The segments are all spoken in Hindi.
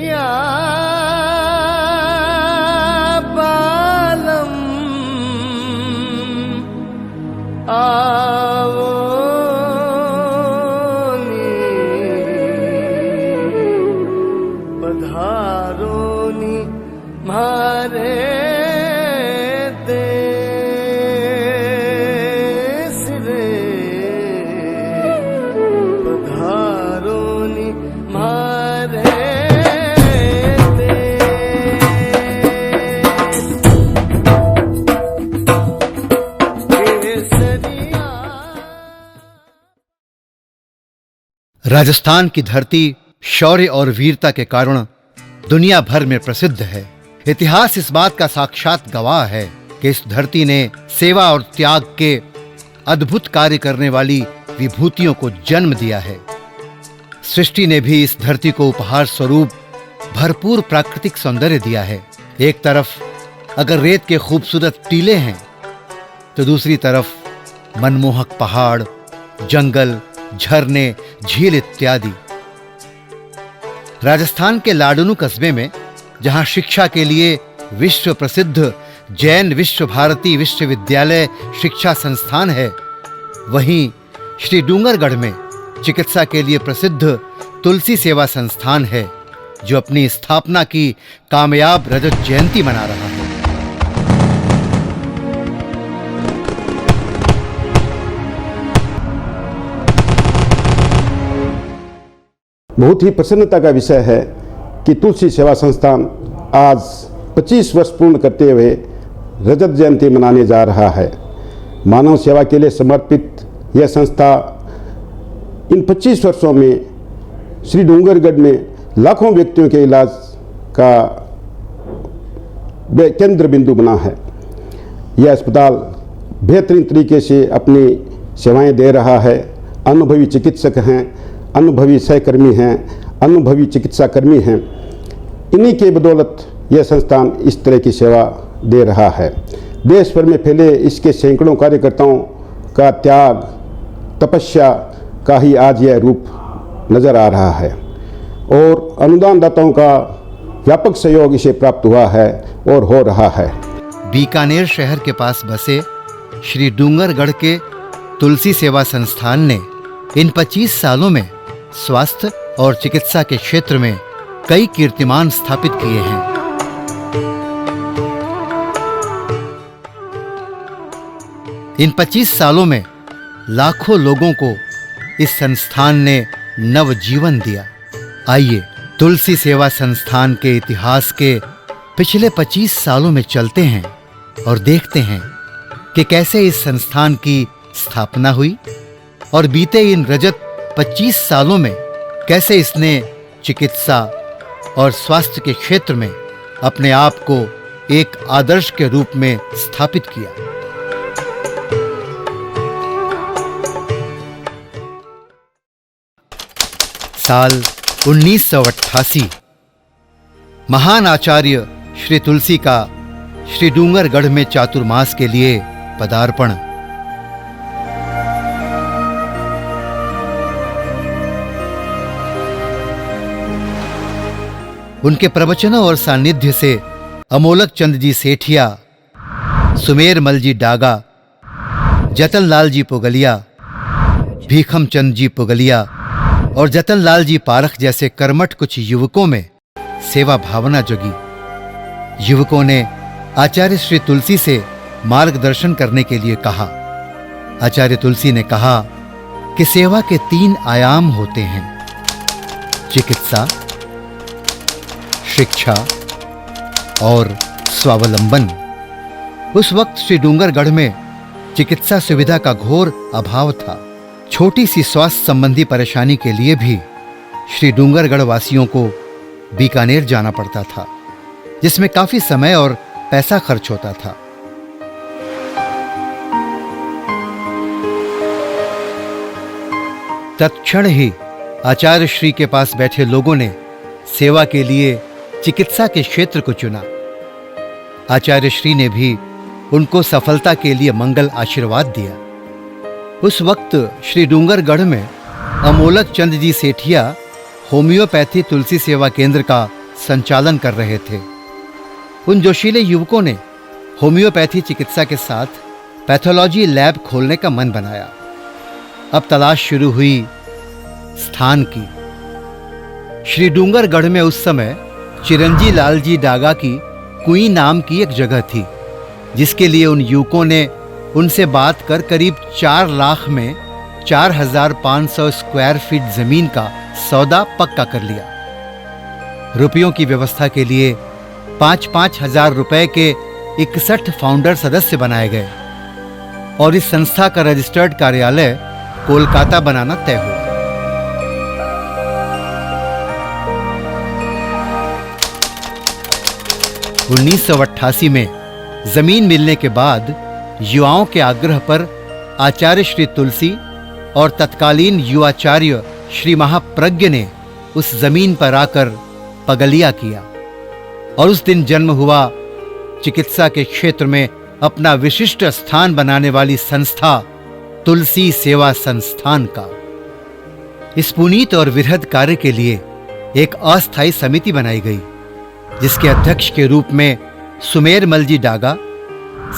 केसरिया बालम आवो पधारोनी मारे देश रे पधारोनी मारे केसरिया। राजस्थान की धरती शौर्य और वीरता के कारण दुनिया भर में प्रसिद्ध है। इतिहास इस बात का साक्षात गवाह है कि इस धरती ने सेवा और त्याग के अद्भुत कार्य करने वाली विभूतियों को जन्म दिया है। सृष्टि ने भी इस धरती को उपहार स्वरूप भरपूर प्राकृतिक सौंदर्य दिया है। एक तरफ अगर रेत के खूबसूरत टीले हैं तो दूसरी तरफ मनमोहक पहाड़, जंगल, झरने, झील इत्यादि। राजस्थान के लाडनू कस्बे में जहां शिक्षा के लिए विश्व प्रसिद्ध जैन विश्व भारती विश्वविद्यालय शिक्षा संस्थान है, वहीं श्री डूंगरगढ़ में चिकित्सा के लिए प्रसिद्ध तुलसी सेवा संस्थान है, जो अपनी स्थापना की कामयाब रजत जयंती मना रहा है। बहुत ही प्रसन्नता का विषय है कि तुलसी सेवा संस्थान आज 25 वर्ष पूर्ण करते हुए रजत जयंती मनाने जा रहा है। मानव सेवा के लिए समर्पित यह संस्था इन 25 वर्षों में श्री डूंगरगढ़ में लाखों व्यक्तियों के इलाज का केंद्र बिंदु बना है। यह अस्पताल बेहतरीन तरीके से अपनी सेवाएं दे रहा है। अनुभवी चिकित्सक हैं, अनुभवी सहकर्मी हैं, अनुभवी चिकित्सा कर्मी हैं। इन्हीं के बदौलत यह संस्थान इस तरह की सेवा दे रहा है। देश भर में फैले इसके सैकड़ों कार्यकर्ताओं का त्याग, तपस्या का ही आज यह रूप नज़र आ रहा है और अनुदानदाताओं का व्यापक सहयोग इसे प्राप्त हुआ है और हो रहा है। बीकानेर शहर के पास बसे श्री डूंगरगढ़ के तुलसी सेवा संस्थान ने इन 25 सालों में स्वास्थ्य और चिकित्सा के क्षेत्र में कई कीर्तिमान स्थापित किए हैं। इन 25 सालों में लाखों लोगों को इस संस्थान ने नवजीवन दिया। आइए तुलसी सेवा संस्थान के इतिहास के पिछले 25 सालों में चलते हैं और देखते हैं कि कैसे इस संस्थान की स्थापना हुई और बीते इन रजत 25 सालों में कैसे इसने चिकित्सा और स्वास्थ्य के क्षेत्र में अपने आप को एक आदर्श के रूप में स्थापित किया। साल 1988 महान आचार्य श्री तुलसी का श्री डूंगरगढ़ में चातुर्मास के लिए पदार्पण। उनके प्रवचनों और सानिध्य से अमोलक चंद जी सेठिया, सुमेर मल जी डागा, जतन लाल जी पुगलिया, भीखम चंद जी पुगलिया और जतन लाल जी पारख जैसे कर्मठ कुछ युवकों में सेवा भावना जगी। युवकों ने आचार्य श्री तुलसी से मार्गदर्शन करने के लिए कहा। आचार्य तुलसी ने कहा कि सेवा के 3 आयाम होते हैं: चिकित्सा, शिक्षा और स्वावलंबन। उस वक्त श्री डूंगरगढ़ में चिकित्सा सुविधा का घोर अभाव था। छोटी सी स्वास्थ्य संबंधी परेशानी के लिए भी श्री डूंगरगढ़ वासियों को बीकानेर जाना पड़ता था, जिसमें काफी समय और पैसा खर्च होता था। तत्क्षण ही आचार्य श्री के पास बैठे लोगों ने सेवा के लिए चिकित्सा के क्षेत्र को चुना। आचार्य श्री ने भी उनको सफलता के लिए मंगल आशीर्वाद दिया। उस वक्त श्री डूंगरगढ़ में अमोलक चंद जी सेठिया होम्योपैथी तुलसी सेवा केंद्र का संचालन कर रहे थे। उन जोशीले युवकों ने होम्योपैथी चिकित्सा के साथ पैथोलॉजी लैब खोलने का मन बनाया। अब तलाश शुरू हुई स्थान की। श्री डूंगरगढ़ में उस समय चिरंजी लाल जी डागा की कुई नाम की एक जगह थी, जिसके लिए उन युवकों ने उनसे बात कर करीब 4 लाख में 4500 स्क्वायर फीट जमीन का सौदा पक्का कर लिया। रुपयों की व्यवस्था के लिए 5-5 हजार रुपए के 61 फाउंडर सदस्य बनाए गए और इस संस्था का रजिस्टर्ड कार्यालय कोलकाता बनाना तय हुआ। (1988) में जमीन मिलने के बाद युवाओं के आग्रह पर आचार्य श्री तुलसी और तत्कालीन युवाचार्य श्री महाप्रज्ञ ने उस जमीन पर आकर पगलिया किया और उस दिन जन्म हुआ चिकित्सा के क्षेत्र में अपना विशिष्ट स्थान बनाने वाली संस्था तुलसी सेवा संस्थान का। इस पुनीत और विरहद कार्य के लिए एक अस्थायी समिति बनाई गई, जिसके अध्यक्ष के रूप में सुमेरमल जी डागा,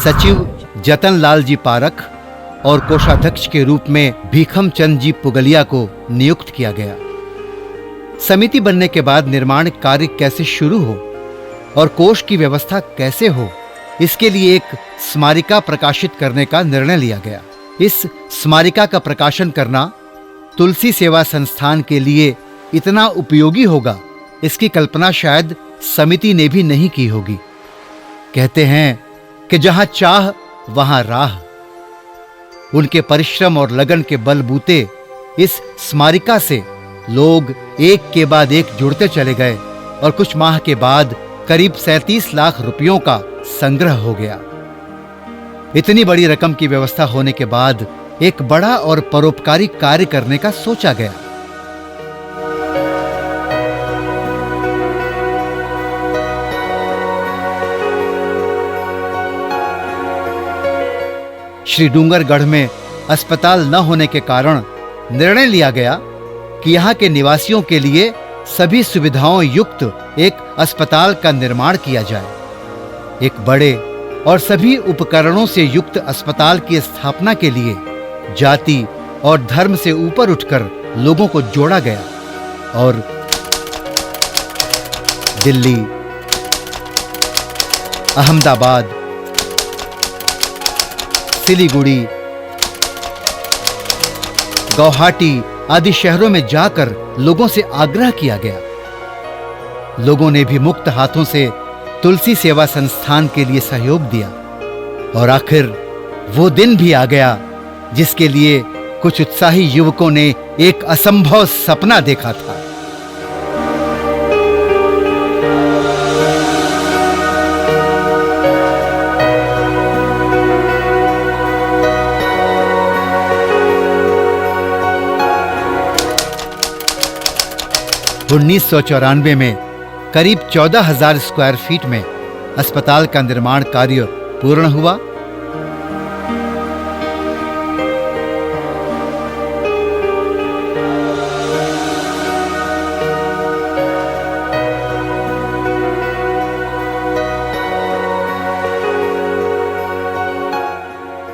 सचिव जतन लाल जी पारख और कोषाध्यक्ष के रूप में भीखम चंद जी पुगलिया को नियुक्त किया गया। समिति बनने के बाद निर्माण कार्य कैसे शुरू हो और कोष की व्यवस्था कैसे हो, इसके लिए एक स्मारिका प्रकाशित करने का निर्णय लिया गया। इस स्मारिका का प्रकाशन करना तुलसी सेवा संस्थान के लिए इतना उपयोगी होगा, इसकी कल्पना शायद समिति ने भी नहीं की होगी। कहते हैं कि जहां चाह वहां राह। उनके परिश्रम और लगन के बलबूते इस स्मारिका से लोग एक के बाद एक जुड़ते चले गए और कुछ माह के बाद करीब 37 लाख रुपयों का संग्रह हो गया। इतनी बड़ी रकम की व्यवस्था होने के बाद एक बड़ा और परोपकारी कार्य करने का सोचा गया। श्री डूंगरगढ़ में अस्पताल न होने के कारण निर्णय लिया गया कि यहाँ के निवासियों के लिए सभी सुविधाओं युक्त एक अस्पताल का निर्माण किया जाए। एक बड़े और सभी उपकरणों से युक्त अस्पताल की स्थापना के लिए जाति और धर्म से ऊपर उठकर लोगों को जोड़ा गया और दिल्ली, अहमदाबाद, सिलीगुड़ी, गुवाहाटी आदि शहरों में जाकर लोगों से आग्रह किया गया। लोगों ने भी मुक्त हाथों से तुलसी सेवा संस्थान के लिए सहयोग दिया और आखिर वो दिन भी आ गया जिसके लिए कुछ उत्साही युवकों ने एक असंभव सपना देखा था। (1994) में करीब 14,000 स्क्वायर फीट में अस्पताल का निर्माण कार्य पूर्ण हुआ।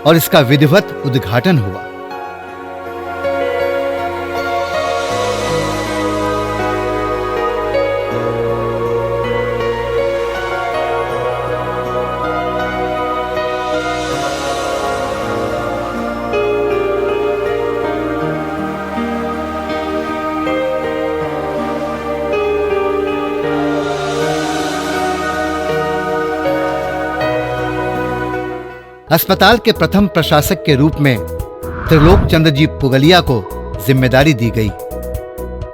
और इसका विधिवत उद्घाटन हुआ। अस्पताल के प्रथम प्रशासक के रूप में त्रिलोक चंद्र जी पुगलिया को जिम्मेदारी दी गई।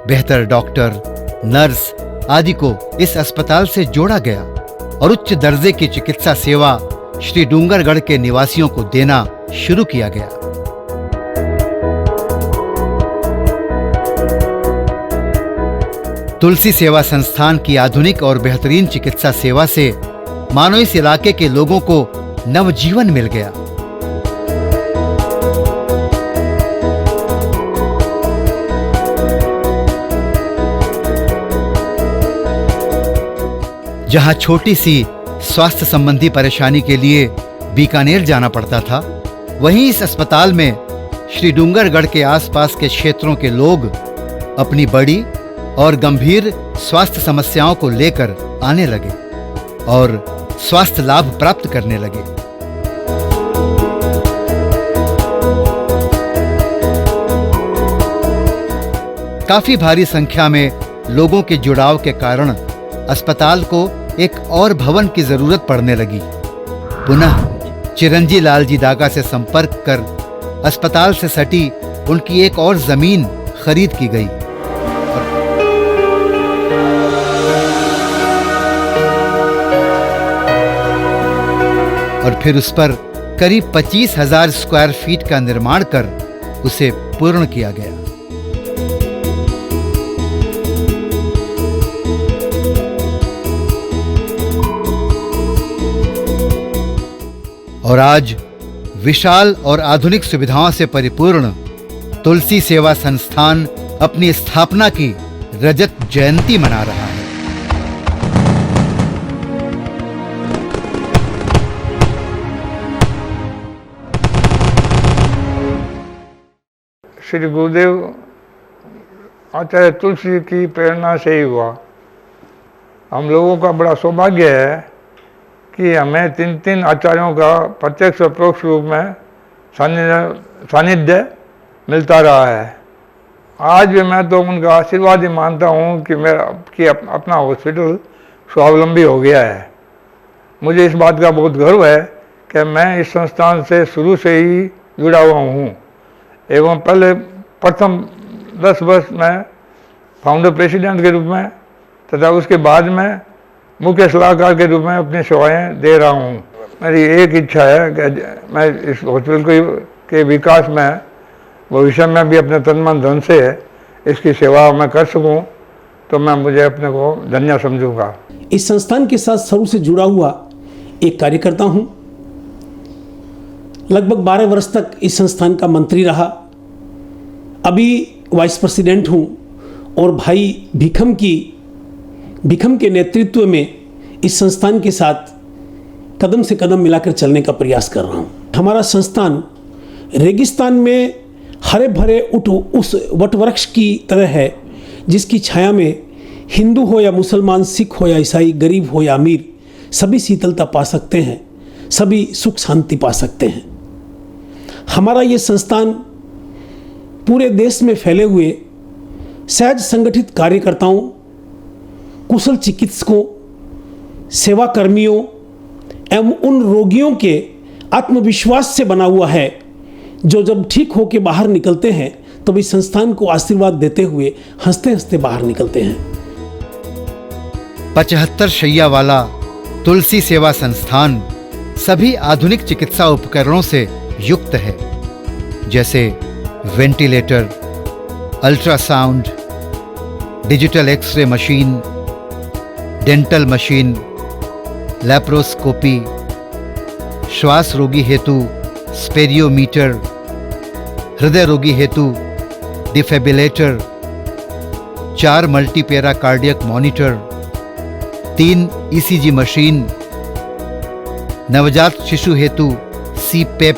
बेहतर डॉक्टर, नर्स आदि को इस अस्पताल से जोड़ा गया और उच्च दर्जे की चिकित्सा सेवा श्री डूंगरगढ़ के निवासियों को देना शुरू किया गया। तुलसी सेवा संस्थान की आधुनिक और बेहतरीन चिकित्सा सेवा से मानो इस इलाके के लोगों को नवजीवन मिल गया। जहां छोटी सी स्वास्थ्य संबंधी परेशानी के लिए बीकानेर जाना पड़ता था, वहीं इस अस्पताल में श्री डूंगरगढ़ के आसपास के क्षेत्रों के लोग अपनी बड़ी और गंभीर स्वास्थ्य समस्याओं को लेकर आने लगे और स्वास्थ्य लाभ प्राप्त करने लगे। काफी भारी संख्या में लोगों के जुड़ाव के कारण अस्पताल को एक और भवन की जरूरत पड़ने लगी। पुनः चिरंजी लाल जी दागा से संपर्क कर अस्पताल से सटी उनकी एक और जमीन खरीद की गई और फिर उस पर करीब 25,000 स्क्वायर फीट का निर्माण कर उसे पूर्ण किया गया। और आज विशाल और आधुनिक सुविधाओं से परिपूर्ण तुलसी सेवा संस्थान अपनी स्थापना की रजत जयंती मना रहा है। श्री गुरुदेव आचार्य तुलसी की प्रेरणा से ही हुआ। हम लोगों का बड़ा सौभाग्य है कि हमें 3 आचार्यों का प्रत्यक्ष और परोक्ष रूप में सानिध्य मिलता रहा है। आज भी मैं तो उनका आशीर्वाद ही मानता हूँ कि अपना हॉस्पिटल स्वावलंबी हो गया है। मुझे इस बात का बहुत गर्व है कि मैं इस संस्थान से शुरू से ही जुड़ा हुआ हूँ एवं पहले प्रथम 10 वर्ष में फाउंडर प्रेसिडेंट के रूप में तथा उसके बाद में मुख्य सलाहकार के रूप में अपनी सेवाएं दे रहा हूं। मेरी एक इच्छा है कि मैं इस हॉस्पिटल के विकास में भविष्य में भी अपने तन मन धन से इसकी सेवा मैं कर सकूं तो मैं मुझे अपने को धन्य समझूंगा। इस संस्थान के साथ शुरू से जुड़ा हुआ एक कार्यकर्ता हूं। लगभग 12 वर्ष तक इस संस्थान का मंत्री रहा। अभी वाइस प्रेसिडेंट हूं और भाई भिखम के नेतृत्व में इस संस्थान के साथ कदम से कदम मिलाकर चलने का प्रयास कर रहा हूं। हमारा संस्थान रेगिस्तान में हरे भरे उस वटवृक्ष की तरह है जिसकी छाया में हिंदू हो या मुसलमान, सिख हो या ईसाई, गरीब हो या अमीर, सभी शीतलता पा सकते हैं, सभी सुख शांति पा सकते हैं। हमारा ये संस्थान पूरे देश में फैले हुए सहज संगठित कार्यकर्ताओं, कुशल चिकित्सकों, सेवा कर्मियों एवं उन रोगियों के आत्मविश्वास से बना हुआ है जो जब ठीक होकर बाहर निकलते हैं तो इस संस्थान को आशीर्वाद देते हुए हंसते हंसते बाहर निकलते हैं। 75 शैया वाला तुलसी सेवा संस्थान सभी आधुनिक चिकित्सा उपकरणों से युक्त है, जैसे ventilator, ultrasound, digital x-ray machine, dental machine, laparoscopy, श्वास रोगी हेतु स्पेरियोमीटर, हृदय रोगी हेतु defibrillator, 4 multipara cardiac monitor, 3 ECG machine, नवजात शिशु हेतु CPAP,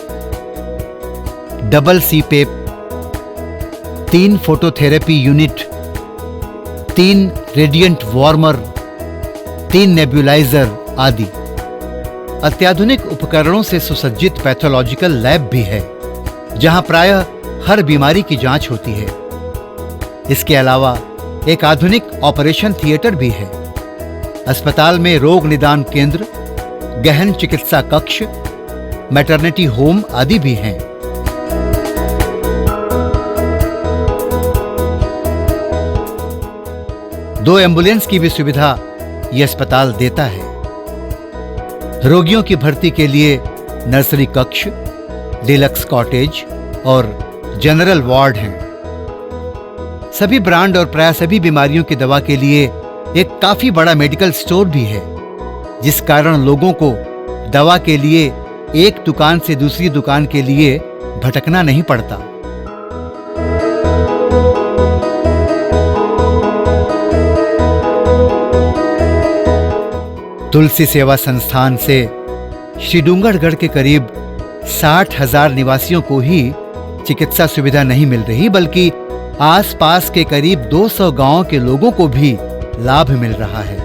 double CPAP, 3 phototherapy unit, 3 radiant warmer, 3 nebuliser आदि। अत्याधुनिक उपकरणों से सुसज्जित पैथोलॉजिकल लैब भी है जहां प्रायः हर बीमारी की जांच होती है। इसके अलावा एक आधुनिक ऑपरेशन थिएटर भी है। अस्पताल में रोग निदान केंद्र, गहन चिकित्सा कक्ष, मैटरनिटी होम आदि भी हैं। दो एम्बुलेंस की भी सुविधा यह अस्पताल देता है। रोगियों की भर्ती के लिए नर्सरी कक्ष, डिलक्स कॉटेज और जनरल वार्ड हैं। सभी ब्रांड और प्राय सभी बीमारियों की दवा के लिए एक काफी बड़ा मेडिकल स्टोर भी है, जिस कारण लोगों को दवा के लिए एक दुकान से दूसरी दुकान के लिए भटकना नहीं पड़ता। तुलसी सेवा संस्थान से श्री डूंगरगढ़ के करीब 60,000 निवासियों को ही चिकित्सा सुविधा नहीं मिल रही, बल्कि आसपास के करीब 200 गांवों के लोगों को भी लाभ मिल रहा है।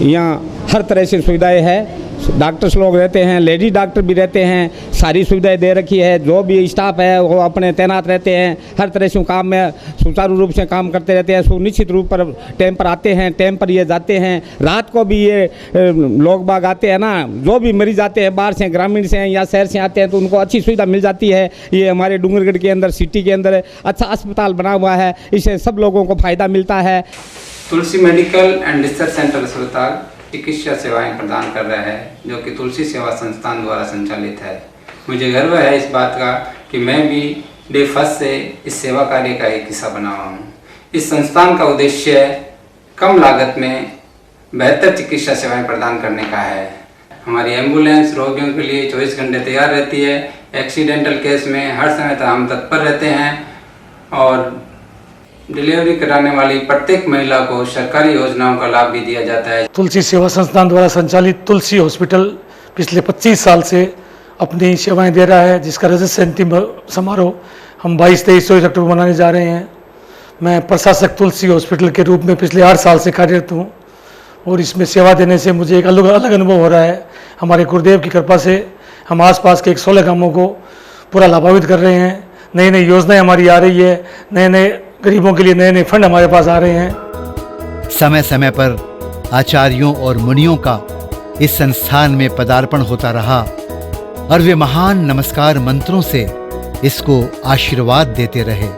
यहाँ हर तरह से सुविधाएं हैं, डॉक्टर्स लोग रहते हैं, लेडी डॉक्टर भी रहते हैं, सारी सुविधाएं दे रखी है। जो भी स्टाफ है वो अपने तैनात रहते हैं, हर तरह से काम में सुचारू रूप से काम करते रहते हैं। सुनिश्चित रूप पर टाइम पर आते हैं, टाइम पर ये जाते हैं। रात को भी ये लोग बाग आते हैं ना, जो भी मरीज आते हैं बाहर से, ग्रामीण से या शहर से आते हैं, तो उनको अच्छी सुविधा मिल जाती है। ये हमारे डूंगरगढ़ के अंदर, सिटी के अंदर अच्छा अस्पताल बना हुआ है, इससे सब लोगों को फायदा मिलता है। तुलसी मेडिकल एंड रिसर्च सेंटर अस्पताल चिकित्सा सेवाएं प्रदान कर रहा है, जो कि तुलसी सेवा संस्थान द्वारा संचालित है। मुझे गर्व है इस बात का कि मैं भी डे फर्स्ट से इस सेवा कार्य का एक हिस्सा बना हुआ हूँ। इस संस्थान का उद्देश्य कम लागत में बेहतर चिकित्सा सेवाएं प्रदान करने का है। हमारी एम्बुलेंस रोगियों के लिए 24 घंटे तैयार रहती है। एक्सीडेंटल केस में हर समय हम तत्पर रहते हैं और डिलीवरी कराने वाली प्रत्येक महिला को सरकारी योजनाओं का लाभ भी दिया जाता है। तुलसी सेवा संस्थान द्वारा संचालित तुलसी हॉस्पिटल पिछले 25 साल से अपनी सेवाएं दे रहा है, जिसका रजत जयंती समारोह हम 22-23 अक्टूबर मनाने जा रहे हैं। मैं प्रशासक तुलसी हॉस्पिटल के रूप में पिछले 8 साल से कार्यरत हूँ और इसमें सेवा देने से मुझे एक अलग अनुभव हो रहा है। हमारे गुरुदेव की कृपा से हम आसपास के 16 गाँवों को पूरा लाभान्वित कर रहे हैं। नई नई योजनाएं हमारी आ रही है, नए गरीबों के लिए नए फंड हमारे पास आ रहे हैं। समय समय पर आचार्यों और मुनियों का इस संस्थान में पदार्पण होता रहा और वे महान नमस्कार मंत्रों से इसको आशीर्वाद देते रहे।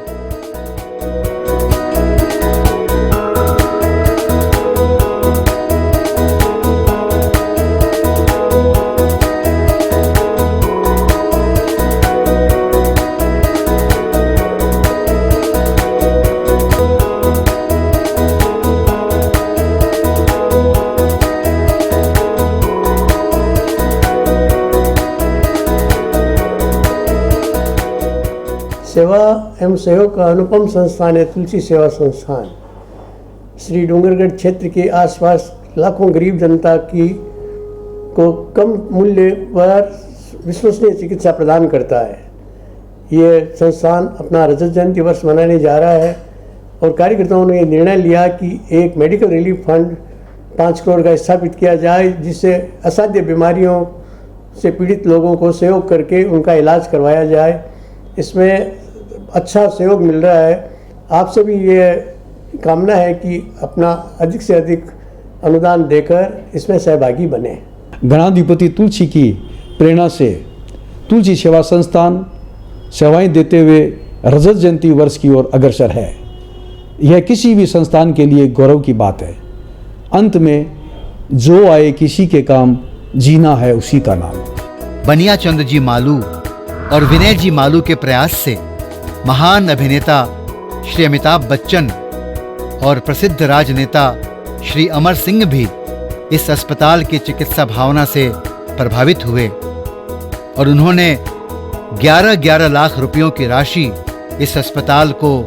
सेवा एवं सहयोग का अनुपम संस्थान है तुलसी सेवा संस्थान। श्री डूंगरगढ़ क्षेत्र के आसपास लाखों गरीब जनता को कम मूल्य पर विश्वसनीय चिकित्सा प्रदान करता है। ये संस्थान अपना रजत जयंती वर्ष मनाने जा रहा है और कार्यकर्ताओं ने निर्णय लिया कि एक मेडिकल रिलीफ फंड 5 करोड़ का स्थापित किया जाए, जिससे असाध्य बीमारियों से पीड़ित लोगों को सहयोग करके उनका इलाज करवाया जाए। इसमें अच्छा सहयोग मिल रहा है। आपसे भी ये कामना है कि अपना अधिक से अधिक अनुदान देकर इसमें सहभागी बने। गणाधिपति तुलसी की प्रेरणा से तुलसी सेवा संस्थान सेवाएं देते हुए रजत जयंती वर्ष की ओर अग्रसर है। यह किसी भी संस्थान के लिए गौरव की बात है। अंत में जो आए किसी के काम, जीना है उसी का नाम। बनिया चंद्र जी मालू और विनय जी मालू के प्रयास से महान अभिनेता श्री अमिताभ बच्चन और प्रसिद्ध राजनेता श्री अमर सिंह भी इस अस्पताल की चिकित्सा भावना से प्रभावित हुए और उन्होंने 11-11 लाख रुपयों की राशि इस अस्पताल को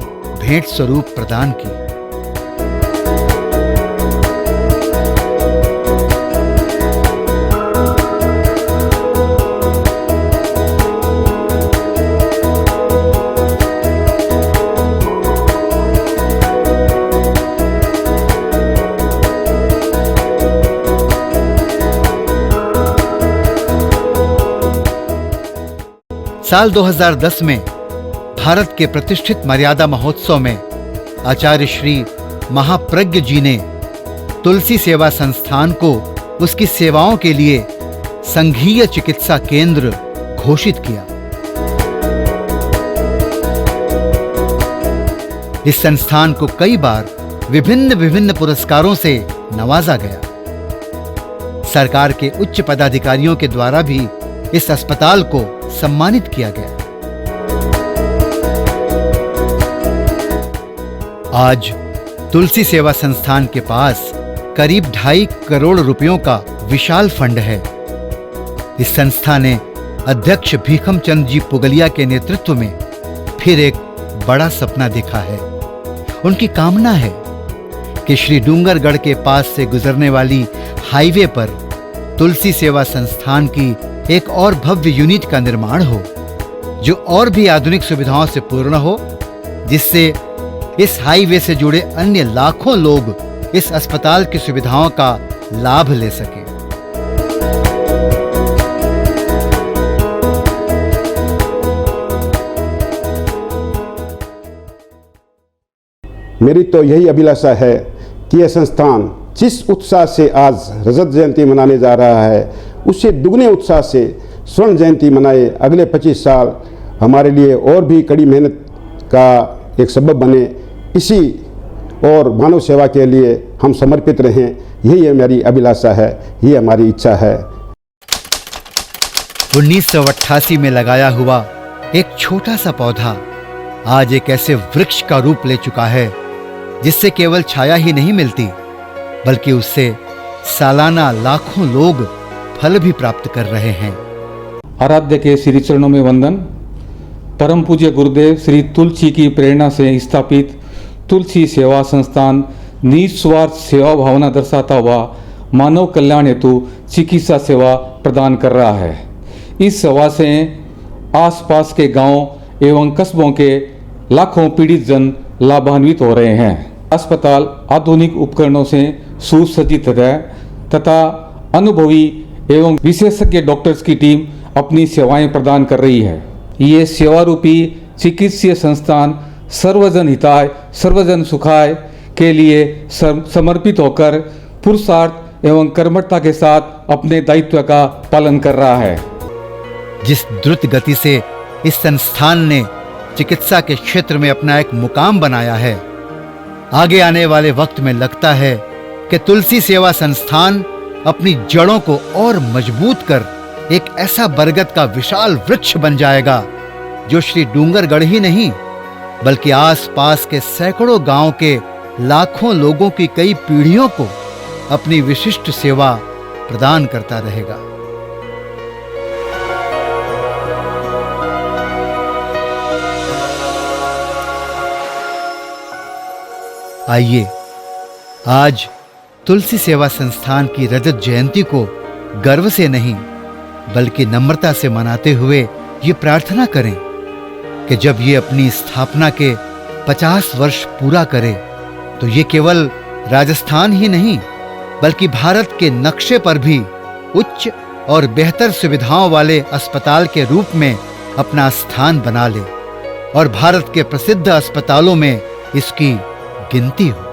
भेंट स्वरूप प्रदान की। साल 2010 में भारत के प्रतिष्ठित मर्यादा महोत्सव में आचार्य श्री महाप्रज्ञ जी ने तुलसी सेवा संस्थान को उसकी सेवाओं के लिए संघीय चिकित्सा केंद्र घोषित किया। इस संस्थान को कई बार विभिन्न पुरस्कारों से नवाजा गया। सरकार के उच्च पदाधिकारियों के द्वारा भी इस अस्पताल को सम्मानित किया गया। आज तुलसी सेवा संस्थान के पास करीब 2.5 करोड़ रुपयों का विशाल फंड है। इस संस्था ने अध्यक्ष भीखम चंद जी पुगलिया के नेतृत्व में फिर एक बड़ा सपना देखा है। उनकी कामना है कि श्री डूंगरगढ़ के पास से गुजरने वाली हाईवे पर तुलसी सेवा संस्थान की एक और भव्य यूनिट का निर्माण हो, जो और भी आधुनिक सुविधाओं से पूर्ण हो, जिससे इस हाईवे से जुड़े अन्य लाखों लोग इस अस्पताल की सुविधाओं का लाभ ले सके। मेरी तो यही अभिलाषा है कि यह संस्थान जिस उत्साह से आज रजत जयंती मनाने जा रहा है, उससे दुगने उत्साह से स्वर्ण जयंती मनाए। अगले 25 साल हमारे लिए और भी कड़ी मेहनत का एक सबब बने, इसी और मानव सेवा के लिए हम समर्पित रहें। यही मेरी अभिलाषा है, ये हमारी इच्छा है। 1988 में लगाया हुआ एक छोटा सा पौधा आज एक ऐसे वृक्ष का रूप ले चुका है जिससे केवल छाया ही नहीं मिलती, बल्कि उससे सालाना लाखों लोग फल भी प्राप्त कर रहे हैं। आराध्य के श्री चरणों में वंदन। परम पूज्य गुरुदेव श्री तुलसी की प्रेरणा से स्थापित तुलसी सेवा संस्थान निस्वार्थ सेवा भावना दर्शाता हुआ मानव कल्याण हेतु चिकित्सा सेवा प्रदान कर रहा है। इस सेवा से आसपास के गांव एवं कस्बों के लाखों पीड़ित जन लाभान्वित हो रहे हैं। अस्पताल आधुनिक उपकरणों से सुसज्जित है तथा अनुभवी एवं विशेषज्ञ डॉक्टर्स की टीम अपनी सेवाएं प्रदान कर रही है। ये सेवा रूपी चिकित्सीय संस्थान सर्वजन हिताय सर्वजन सुखाय के लिए समर्पित होकर पुरुषार्थ एवं कर्मठता के साथ अपने दायित्व का पालन कर रहा है। जिस द्रुत गति से इस संस्थान ने चिकित्सा के क्षेत्र में अपना एक मुकाम बनाया है, आगे आने वाले वक्त में लगता है कि तुलसी सेवा संस्थान अपनी जड़ों को और मजबूत कर एक ऐसा बरगद का विशाल वृक्ष बन जाएगा जो श्री डूंगरगढ़ ही नहीं बल्कि आसपास के सैकड़ों गांव के लाखों लोगों की कई पीढ़ियों को अपनी विशिष्ट सेवा प्रदान करता रहेगा। आइए आज तुलसी सेवा संस्थान की रजत जयंती को गर्व से नहीं बल्कि नम्रता से मनाते हुए ये प्रार्थना करें कि जब ये अपनी स्थापना के 50 वर्ष पूरा करे तो ये केवल राजस्थान ही नहीं बल्कि भारत के नक्शे पर भी उच्च और बेहतर सुविधाओं वाले अस्पताल के रूप में अपना स्थान बना ले और भारत के प्रसिद्ध अस्पतालों में इसकी गिनती हो।